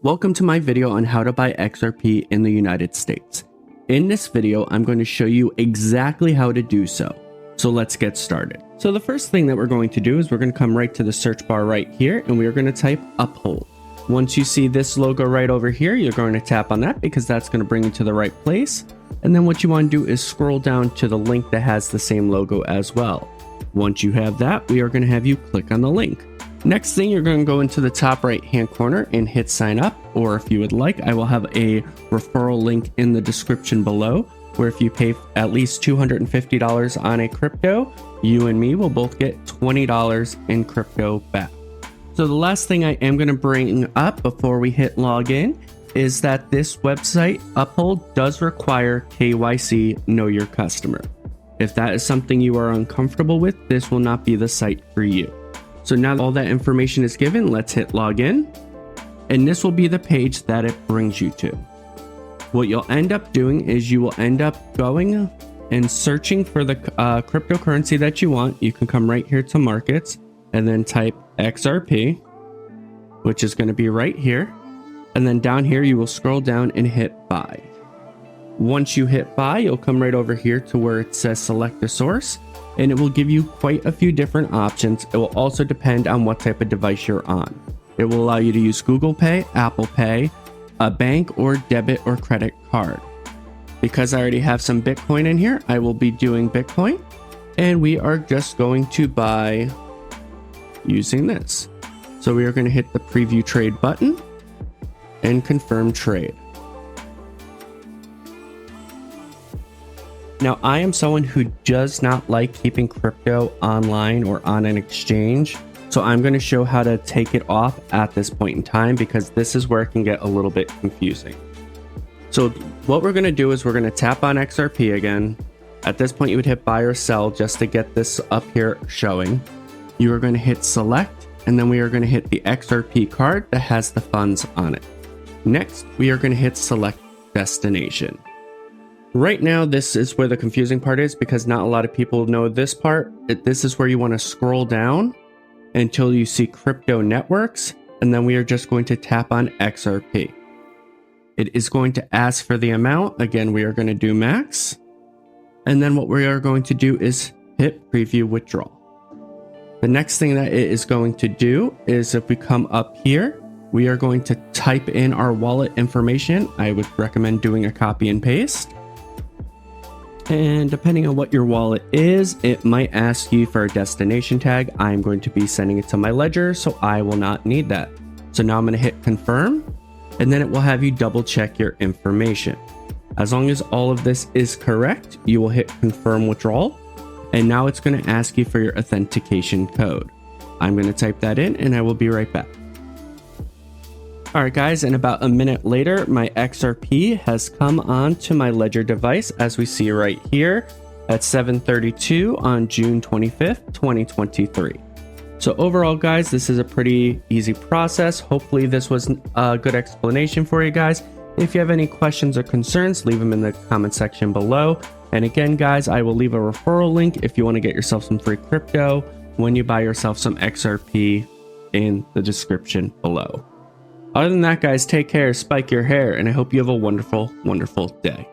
Welcome to my video on how to buy XRP in the United States. In this video, I'm going to show you exactly how to do so. So let's get started. So the first thing that we're going to do is we're going to come right to the search bar right here and we are going to type Uphold. Once you see this logo right over here, you're going to tap on that because that's going to bring you to the right place. And then what you want to do is scroll down to the link that has the same logo as well. Once you have that, we are going to have you click on the link. Next thing, you're going to go into the top right hand corner and hit sign up, or if you would like, I will have a referral link in the description below, where if you pay at least $250 on a crypto, you and me will both get $20 in crypto back. So the last thing I am going to bring up before we hit login is that this website, Uphold, does require KYC, Know Your Customer. If that is something you are uncomfortable with, this will not be the site for you. So now that all that information is given, let's hit login, and this will be the page that it brings you to. What you'll end up doing is you will end up going and searching for the cryptocurrency that you want. You can come right here to markets and then type XRP, which is going to be right here. And then down here, you will scroll down and hit buy. Once you hit buy, you'll come right over here to where it says select a source, and it will give you quite a few different options. It will also depend on what type of device you're on. It will allow you to use Google Pay, Apple Pay, a bank, or debit or credit card. Because I already have some Bitcoin in here, I will be doing Bitcoin, and we are just going to buy using this. So we are going to hit the preview trade button and confirm trade. Now, I am someone who does not like keeping crypto online or on an exchange, so I'm going to show how to take it off at this point in time because this is where it can get a little bit confusing. So what we're going to do is we're going to tap on XRP again. At this point, you would hit buy or sell just to get this up here showing. You are going to hit select, and then we are going to hit the XRP card that has the funds on it. Next, we are going to hit select destination. Right now, this is where the confusing part is because not a lot of people know this part. This is where you want to scroll down until you see crypto networks, and then we are just going to tap on XRP. It is going to ask for the amount. Again, we are going to do max. And then what we are going to do is hit preview withdrawal. The next thing that it is going to do is if we come up here, we are going to type in our wallet information. I would recommend doing a copy and paste. And depending on what your wallet is, it might ask you for a destination tag. I'm going to be sending it to my ledger, so I will not need that. So now I'm going to hit confirm, and then it will have you double check your information. As long as all of this is correct, you will hit confirm withdrawal, and now it's going to ask you for your authentication code. I'm going to type that in, and I will be right back. Alright guys, and about a minute later, my XRP has come onto my ledger device as we see right here at 7:32 on June 25th, 2023. So overall guys, this is a pretty easy process. Hopefully this was a good explanation for you guys. If you have any questions or concerns, leave them in the comment section below. And again guys, I will leave a referral link if you want to get yourself some free crypto when you buy yourself some XRP in the description below. Other than that, guys, take care, spike your hair, and I hope you have a wonderful, wonderful day.